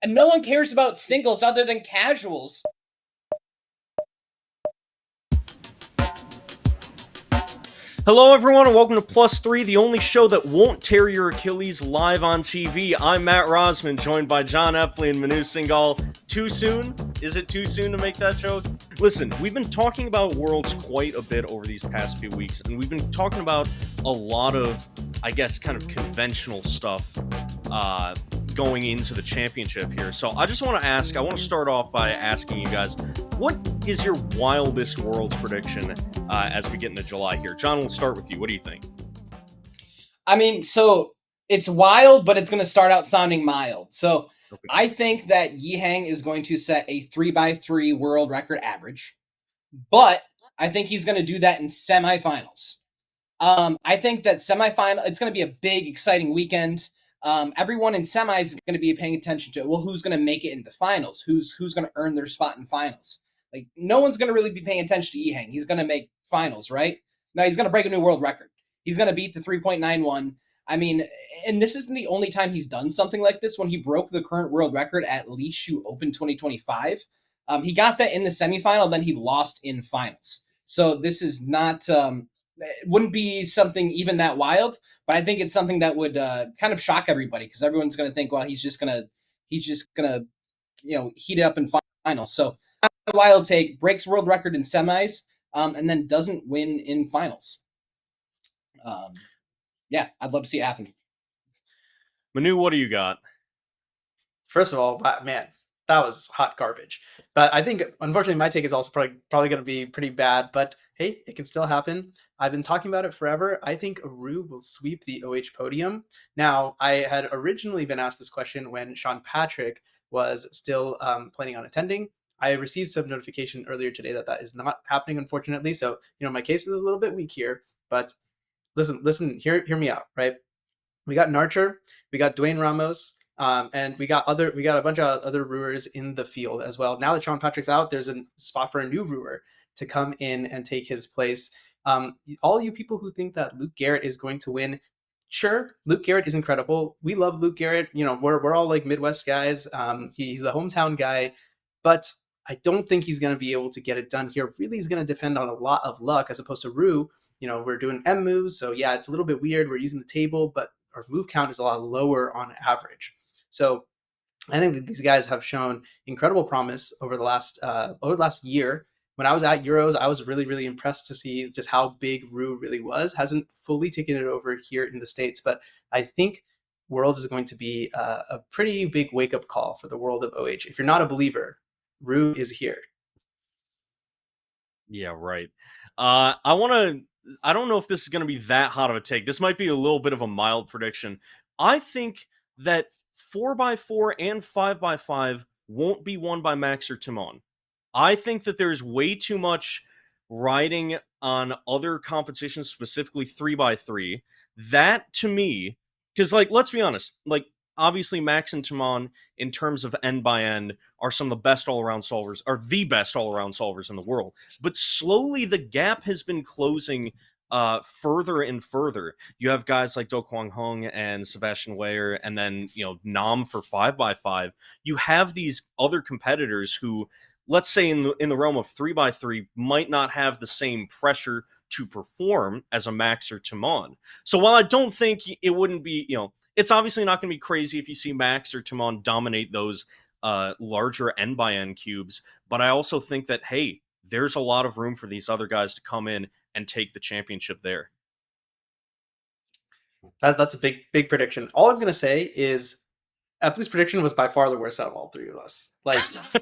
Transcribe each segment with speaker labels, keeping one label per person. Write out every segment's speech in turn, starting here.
Speaker 1: And no one cares about singles other than casuals.
Speaker 2: Hello, everyone, and welcome to Plus 3, the only show that won't tear your Achilles live on TV. I'm Matt Rosman, joined by John Epley and Manu Singhal. Too soon? Is it too soon to make that joke? Listen, we've been talking about Worlds quite a bit over these past few weeks, and we've been talking about a lot of, I guess, kind of conventional stuff going into the championship here. So I just want to start off by asking you guys, what is your wildest Worlds prediction as we get into July here? John, we'll start with you. What do you think?
Speaker 1: I mean, so it's wild, but it's going to start out sounding mild. So
Speaker 2: Okay.
Speaker 1: I think that Yiheng is going to set a 3x3 world record average, but I think he's going to do that in semifinals. I think that semifinal, it's going to be a big, exciting weekend. Everyone in semis is going to be paying attention to, well, who's going to make it into finals? Who's going to earn their spot in finals? Like, no one's going to really be paying attention to Yiheng. He's going to make finals, right? No, he's going to break a new world record. He's going to beat the 3.91. I mean, and this isn't the only time he's done something like this. When he broke the current world record at Lishu Open 2025, he got that in the semifinal, then he lost in finals. So this is not, it wouldn't be something even that wild, but I think it's something that would kind of shock everybody, because everyone's going to think, well, he's just gonna, heat it up in finals. So wild take, breaks world record in semis, and then doesn't win in finals. Yeah, I'd love to see it happen.
Speaker 2: Manu, what do you got?
Speaker 3: First of all, man, that was hot garbage. But I think, unfortunately, my take is also probably going to be pretty bad. But hey, it can still happen. I've been talking about it forever. I think Aru will sweep the OH podium. Now, I had originally been asked this question when Sean Patrick was still planning on attending. I received some notification earlier today that is not happening, unfortunately. So, my case is a little bit weak here. But listen, hear me out, right? We got Narcher, we got Dwayne Ramos, and we got a bunch of other rowers in the field as well. Now that Sean Patrick's out, there's a spot for a new rower to come in and take his place. All you people who think that Luke Garrett is going to win, sure, Luke Garrett is incredible. We love Luke Garrett. We're all like Midwest guys. He's the hometown guy, but I don't think he's going to be able to get it done here. Really, is going to depend on a lot of luck as opposed to Rue. We're doing M moves, so yeah, it's a little bit weird. We're using the table, but our move count is a lot lower on average. So I think that these guys have shown incredible promise over the last year. When I was at Euros, I was really, really impressed to see just how big Rue really was. Hasn't fully taken it over here in the States, but I think Worlds is going to be a pretty big wake-up call for the world of OH. If you're not a believer, Rue is here.
Speaker 2: Yeah, right. I don't know if this is going to be that hot of a take. This might be a little bit of a mild prediction. I think that 4x4 and 5x5 won't be won by Max or Timon. I think that there's way too much riding on other competitions, specifically 3x3. That, to me, because, let's be honest, obviously Max and Timon, in terms of end by end, are some of the best all-around solvers, are the best all-around solvers in the world. But slowly the gap has been closing further and further. You have guys like Do Kwang Hung and Sebastian Weyer, and then, Nam for 5x5. You have these other competitors who, let's say in the realm of 3x3, might not have the same pressure to perform as a Max or Timon. So while I don't think it wouldn't be, it's obviously not going to be crazy if you see Max or Timon dominate those larger end-by-end cubes, but I also think that, hey, there's a lot of room for these other guys to come in and take the championship there.
Speaker 3: That's a big prediction. All I'm going to say is Epley's prediction was by far the worst out of all three of us.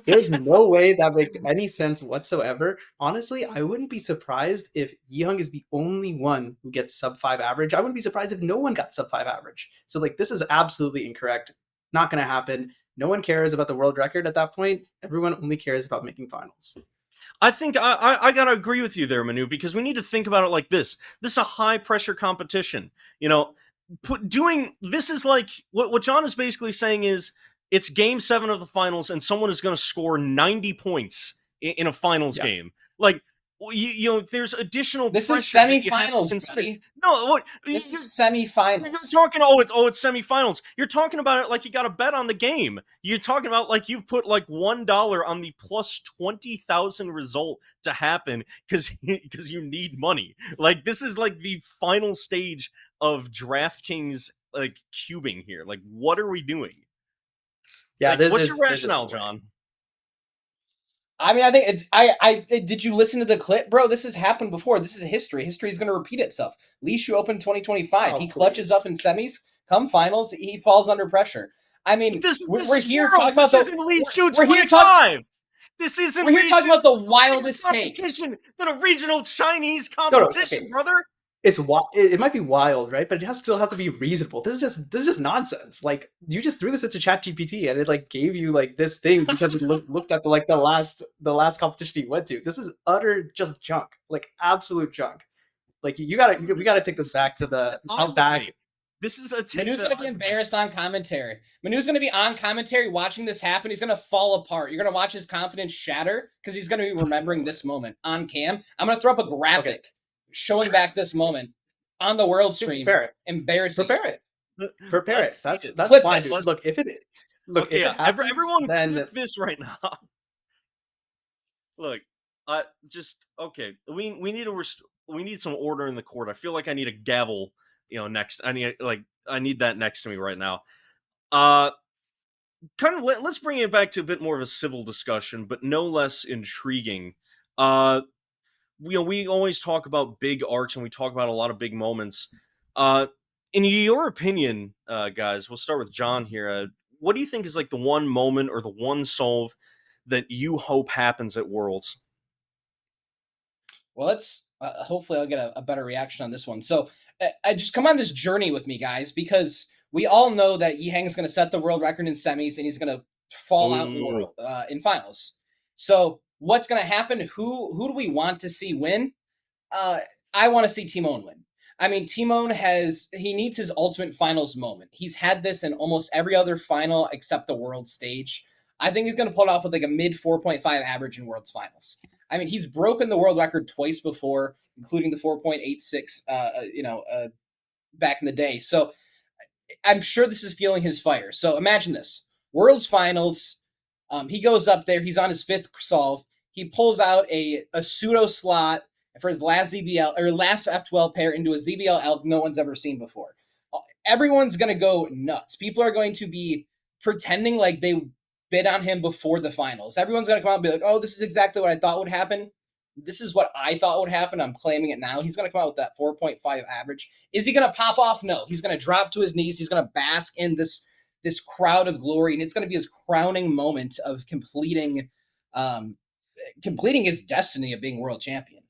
Speaker 3: There's no way that makes any sense whatsoever. Honestly, I wouldn't be surprised if Yiheng is the only one who gets sub 5 average. I wouldn't be surprised if no one got sub 5 average. So this is absolutely incorrect. Not going to happen. No one cares about the world record at that point. Everyone only cares about making finals.
Speaker 2: I think I gotta agree with you there, Manu, because we need to think about it like this. This is a high pressure competition. This is like what John is basically saying is it's game 7 of the finals and someone is going to score 90 points in a finals game. you know, there's additional
Speaker 1: This is
Speaker 2: pressure that you have to
Speaker 1: semifinals,
Speaker 2: consider.
Speaker 1: buddy.
Speaker 2: No, what
Speaker 1: This
Speaker 2: you're,
Speaker 1: is
Speaker 2: you're
Speaker 1: semifinals.
Speaker 2: talking? It's semifinals. You're talking about it like you got a bet on the game. You're talking about like you've put like $1 on the plus 20,000 result to happen because you need money. Like this is like the final stage of DraftKings like cubing here. Like what are we doing?
Speaker 3: Yeah,
Speaker 2: Like what's your
Speaker 3: there's just
Speaker 2: rationale,
Speaker 3: no way.
Speaker 2: John?
Speaker 1: I mean, I think it's. Did you listen to the clip, bro? This has happened before. This is history. History is going to repeat itself. Leash Open 2025.
Speaker 3: Oh,
Speaker 1: He clutches
Speaker 3: please.
Speaker 1: up in semis. Come finals, he falls under pressure. I mean,
Speaker 2: This
Speaker 1: we're
Speaker 2: is
Speaker 1: here talking
Speaker 2: Worlds.
Speaker 1: about
Speaker 2: This
Speaker 1: the.
Speaker 2: isn't League Shoot
Speaker 1: We're here talking.
Speaker 2: 25. This isn't
Speaker 1: We're here
Speaker 2: League
Speaker 1: talking
Speaker 2: Shoot.
Speaker 1: about the
Speaker 2: Bigger
Speaker 1: wildest take.
Speaker 2: competition than a regional Chinese
Speaker 3: No,
Speaker 2: competition,
Speaker 3: okay.
Speaker 2: brother.
Speaker 3: It might be wild, right? But it has still have to be reasonable. This is just nonsense. Like you just threw this into ChatGPT and it like gave you like this thing because you looked at the last competition you went to. This is utter just junk, like absolute junk. Like we gotta take this back to the how back.
Speaker 2: This is a take.
Speaker 1: Manu's going to be embarrassed on commentary. Manu's going to be on commentary watching this happen. He's going to fall apart. You're going to watch his confidence shatter because he's going to be remembering this moment on cam. I'm going to throw up a graphic showing back this moment on the world stream.
Speaker 3: Prepare it.
Speaker 1: Embarrassing.
Speaker 3: Prepare it. That's
Speaker 1: Clip
Speaker 3: fine.
Speaker 1: this.
Speaker 3: Dude. Look, if it
Speaker 2: Okay,
Speaker 3: happens,
Speaker 2: everyone
Speaker 3: then
Speaker 2: clip this right now. Look, just okay. We need we need some order in the court. I feel like I need a gavel. You know, next. I need that next to me right now. Kind of let's bring it back to a bit more of a civil discussion, but no less intriguing. We always talk about big arcs and we talk about a lot of big moments. In your opinion, guys, we'll start with John here. What do you think is like the one moment or the one solve that you hope happens at Worlds?
Speaker 1: Well, let's hopefully I'll get a better reaction on this one. So I just come on this journey with me, guys, because we all know that Yiheng is going to set the world record in semis and he's going to fall out in finals. So what's going to happen? Who do we want to see win? I want to see Timon win. I mean, Timon he needs his ultimate finals moment. He's had this in almost every other final except the world stage. I think he's going to pull it off with like a mid 4.5 average in world's finals. I mean, he's broken the world record twice before, including the 4.86, back in the day. So I'm sure this is fueling his fire. So imagine this. World's finals. He goes up there. He's on his fifth solve. He pulls out a pseudo slot for his last ZBL or last F12 pair into a ZBL elk no one's ever seen before. Everyone's going to go nuts. People are going to be pretending like they bid on him before the finals. Everyone's going to come out and be like, oh, this is exactly what I thought would happen. This is what I thought would happen. I'm claiming it now. He's going to come out with that 4.5 average. Is he going to pop off? No. He's going to drop to his knees. He's going to bask in this crowd of glory, and it's going to be his crowning moment of completing his destiny of being world champion.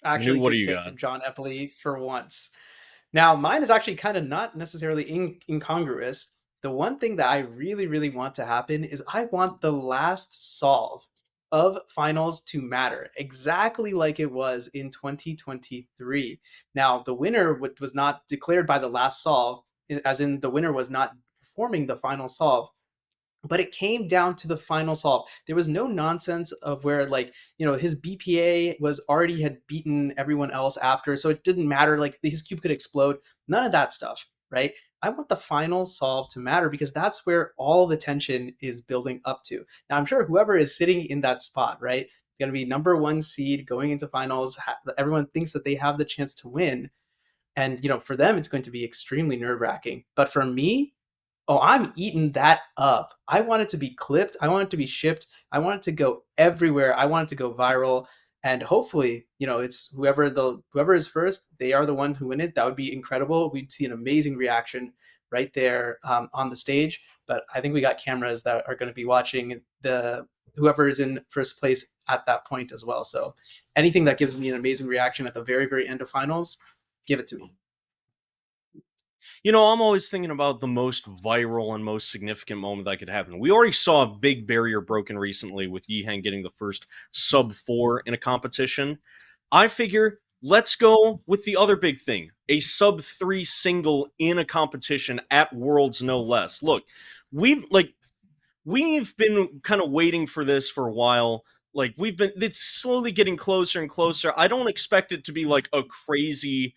Speaker 3: Actually,
Speaker 2: what
Speaker 3: good
Speaker 2: do you
Speaker 3: pick
Speaker 2: got?
Speaker 3: from John Eppley for once. Now, mine is actually kind of not necessarily incongruous. The one thing that I really, really want to happen is I want the last solve of finals to matter, exactly like it was in 2023. Now, the winner was not declared by the last solve, as in the winner was not performing the final solve. But it came down to the final solve. There was no nonsense of where, like, his BPA had beaten everyone else after, so it didn't matter. Like, his cube could explode. None of that stuff, right? I want the final solve to matter because that's where all the tension is building up to. Now, I'm sure whoever is sitting in that spot, right, going to be number one seed going into finals. Everyone thinks that they have the chance to win. And, for them, it's going to be extremely nerve-wracking. But for me, oh, I'm eating that up. I want it to be clipped. I want it to be shipped. I want it to go everywhere. I want it to go viral. And hopefully, it's whoever is first, they are the one who win it. That would be incredible. We'd see an amazing reaction right there on the stage. But I think we got cameras that are going to be watching whoever is in first place at that point as well. So anything that gives me an amazing reaction at the very, very end of finals, give it to me.
Speaker 2: I'm always thinking about the most viral and most significant moment that could happen. We already saw a big barrier broken recently with Yiheng getting the first sub 4 in a competition. I figure let's go with the other big thing, a sub 3 single in a competition at Worlds, no less. Look, we've been kind of waiting for this for a while. Like it's slowly getting closer and closer. I don't expect it to be like a crazy,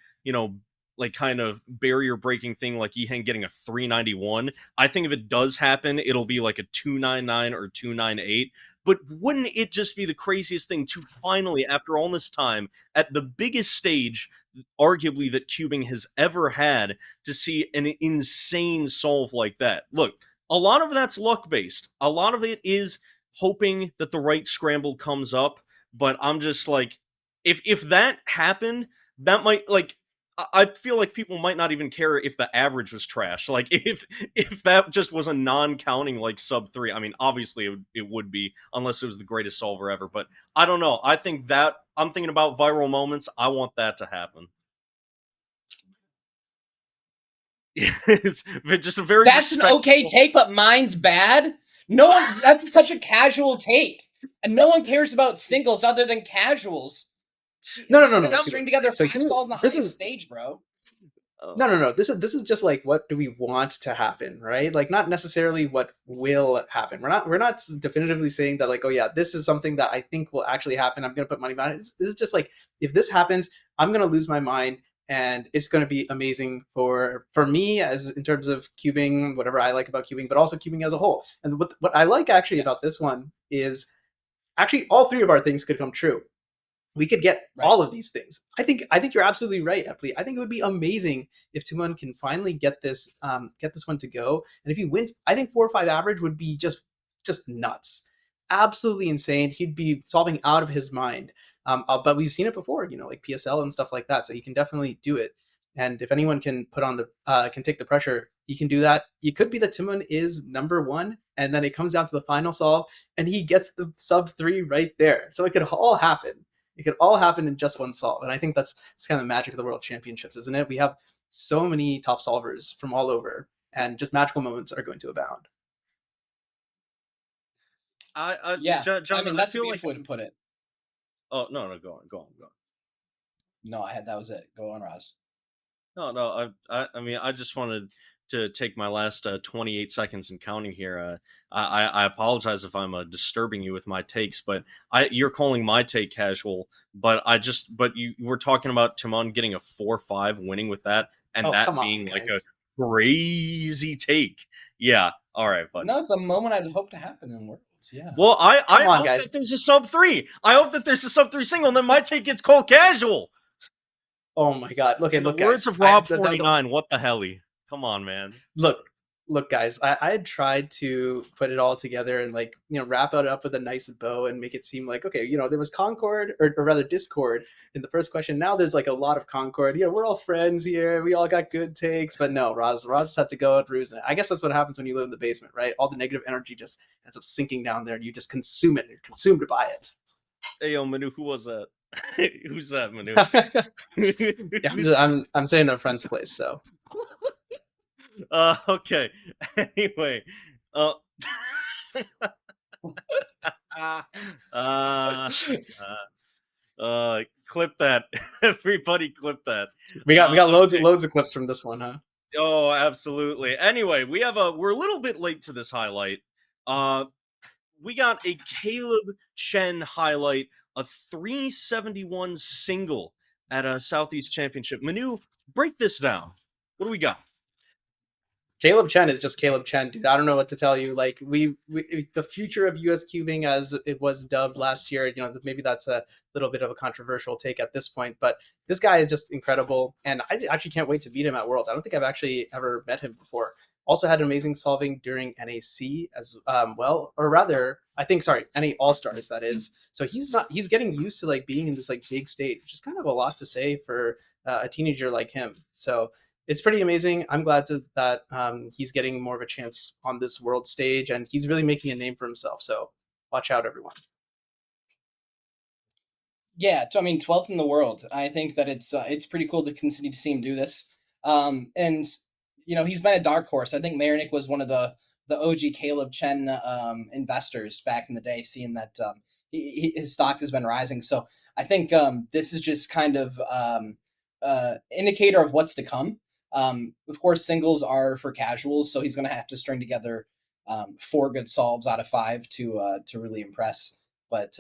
Speaker 2: like kind of barrier breaking thing like Yiheng getting a 391. I think if it does happen, it'll be like a 299 or 298. But wouldn't it just be the craziest thing to finally, after all this time, at the biggest stage, arguably, that cubing has ever had, to see an insane solve like that? Look, a lot of that's luck based. A lot of it is hoping that the right scramble comes up. But I'm just like, if that happened, that might like I feel like people might not even care if the average was trash. Like if that just was a non-counting like sub 3. I mean, obviously it would be unless it was the greatest solver ever. But I don't know. I think that I'm thinking about viral moments. I want that to happen. It's just a very
Speaker 1: That's an okay take, but mine's bad. No one. That's such a casual take, and no one cares about singles other than casuals.
Speaker 3: No.
Speaker 1: String together
Speaker 3: So
Speaker 1: five stalls on the highest stage, bro.
Speaker 3: No. This is just like, what do we want to happen, right? Like, not necessarily what will happen. We're not definitively saying that, like, oh yeah, this is something that I think will actually happen. I'm gonna put money behind it. This is just like, if this happens, I'm gonna lose my mind, and it's gonna be amazing for me, as in terms of cubing, whatever I like about cubing, but also cubing as a whole. And what I like actually about this one is actually all three of our things could come true. We could get all of these things. I think you're absolutely right, Epley. I think it would be amazing if Timon can finally get this one to go. And if he wins, I think 4 or 5 average would be just nuts, absolutely insane. He'd be solving out of his mind. But we've seen it before, like PSL and stuff like that. So he can definitely do it. And if anyone can put on can take the pressure, he can do that. It could be that Timon is number 1, and then it comes down to the final solve, and he gets the sub 3 right there. So it could all happen. It could all happen in just one solve. And I think it's kind of the magic of the World Championships, isn't it? We have so many top solvers from all over, and just magical moments are going to abound.
Speaker 2: John,
Speaker 1: I mean, that's
Speaker 2: I
Speaker 1: a
Speaker 2: feel
Speaker 1: beautiful
Speaker 2: like...
Speaker 1: way to put it.
Speaker 2: Oh, no, go on.
Speaker 1: No, that was it. Go on, Roz.
Speaker 2: No, I mean, I just wanted to take my last 28 seconds and counting here. I apologize if I'm disturbing you with my takes, but you're calling my take casual, but you were talking about Timon getting a 4-5 winning with that, and that being like a crazy take. Yeah, all right, buddy.
Speaker 1: No, it's a moment I'd hope to happen in Worlds. Yeah.
Speaker 2: Well, I hope that there's a sub 3. I hope that there's a sub 3 single, and then my take gets called casual.
Speaker 3: Oh my God! Look,
Speaker 2: the words of Rob 49. What the helly? Come on, man.
Speaker 3: Look, guys. I had tried to put it all together and wrap it up with a nice bow and make it seem like, okay, there was concord or rather discord in the first question. Now there's like a lot of concord. We're all friends here. We all got good takes, but no, Roz just had to go and bruise it. I guess that's what happens when you live in the basement, right? All the negative energy just ends up sinking down there, and you just consume it. You're consumed by it.
Speaker 2: Hey, yo, Manu, who was that? Who's that, Manu?
Speaker 3: Yeah, I'm saying a friend's place, so.
Speaker 2: Okay. Anyway, clip that. Everybody, clip that.
Speaker 3: We got loads of clips from this one, huh?
Speaker 2: Oh, absolutely. Anyway, we're a little bit late to this highlight. We got a Caleb Chen highlight, a 371 single at a Southeast Championship. Manu, break this down. What do we got?
Speaker 3: Caleb Chen is just Caleb Chen, dude. I don't know what to tell you. Like the future of US cubing, as it was dubbed last year, maybe that's a little bit of a controversial take at this point, but this guy is just incredible, and I actually can't wait to meet him at Worlds. I don't think I've actually ever met him before. Also had amazing solving during NAC as well, or rather, NA All-Stars, that is. So he's getting used to being in this big stage, which is kind of a lot to say for a teenager like him. So it's pretty amazing. I'm glad that he's getting more of a chance on this world stage, and he's really making a name for himself. So watch out, everyone.
Speaker 1: Yeah, so I mean, 12th in the world. I think that it's pretty cool to continue to see him do this. And he's been a dark horse. I think Marinick was one of the OG Caleb Chen investors back in the day, seeing that his stock has been rising. So I think this is just kind of indicator of what's to come. Of course, singles are for casuals, so he's going to have to string together 4 good solves out of 5 to really impress. But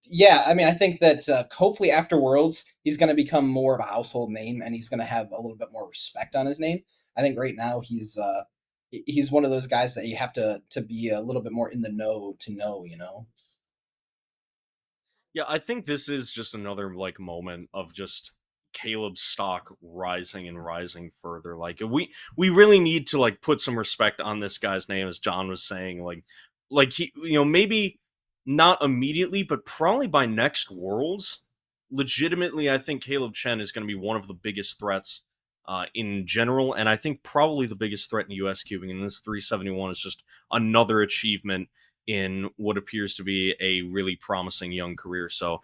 Speaker 1: yeah, I mean, I think that hopefully after Worlds, he's going to become more of a household name, and he's going to have a little bit more respect on his name. I think right now he's one of those guys that you have to be a little bit more in the know to know, you know.
Speaker 2: Yeah, I think this is just another like moment of just Caleb's stock rising and rising further. Like we really need to like put some respect on this guy's name, as John was saying. Like he, maybe not immediately, but probably by next Worlds. Legitimately, I think Caleb Chen is going to be one of the biggest threats in general, and I think probably the biggest threat in U.S. cubing. And this 371 is just another achievement in what appears to be a really promising young career. So,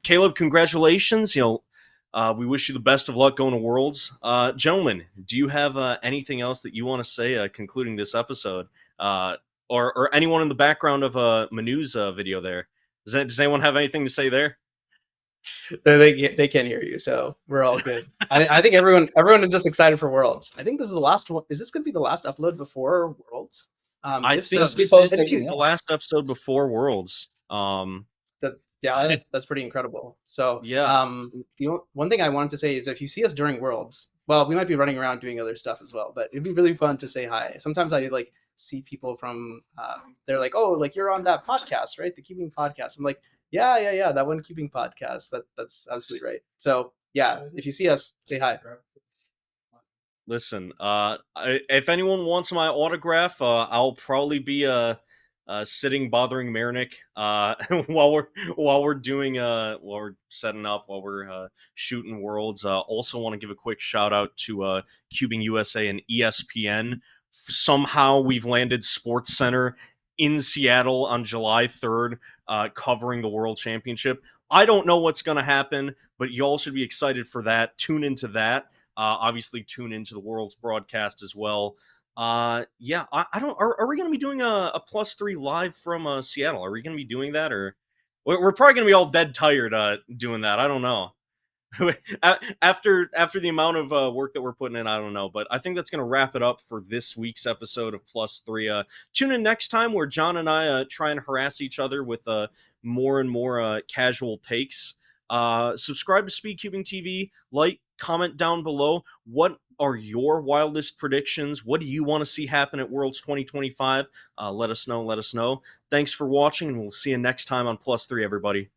Speaker 2: Caleb, congratulations. We wish you the best of luck going to Worlds. Gentlemen, do you have anything else that you want to say concluding this episode? Or anyone in the background of Manu's video there? Does anyone have anything to say there?
Speaker 3: They can't hear you, so we're all good. I think everyone is just excited for Worlds. I think this is the last one. Is this going to be the last upload before Worlds?
Speaker 2: I
Speaker 3: If
Speaker 2: think
Speaker 3: so,
Speaker 2: this is the last episode before Worlds.
Speaker 3: That's pretty incredible. So,
Speaker 2: Yeah.
Speaker 3: one thing I wanted to say is if you see us during Worlds, well, we might be running around doing other stuff as well, but it'd be really fun to say hi. Sometimes I like see people from, they're like, oh, like you're on that podcast, right? The Cubing podcast. I'm like, yeah, that one Cubing podcast. That's absolutely right. So yeah, if you see us, say hi.
Speaker 2: Listen, if anyone wants my autograph, I'll probably be sitting bothering Marinick while we're doing while we're setting up, while we're shooting Worlds. Also want to give a quick shout out to Cubing USA and ESPN. Somehow we've landed Sports Center in Seattle on July 3rd, covering the World Championship. I don't know what's going to happen, but y'all should be excited for that. Tune into that. Obviously, tune into the World's broadcast as well. Yeah, I don't. Are we going to be doing a +3 live from Seattle? Are we going to be doing that, or we're probably going to be all dead tired doing that? I don't know. after the amount of work that we're putting in, I don't know, but I think that's going to wrap it up for this week's episode of +3. Tune in next time where John and I try and harass each other with more and more casual takes. Subscribe to SpeedcubingTV, like, comment down below. What are your wildest predictions? What do you want to see happen at Worlds 2025? Let us know. Thanks for watching, and we'll see you next time on +3, everybody.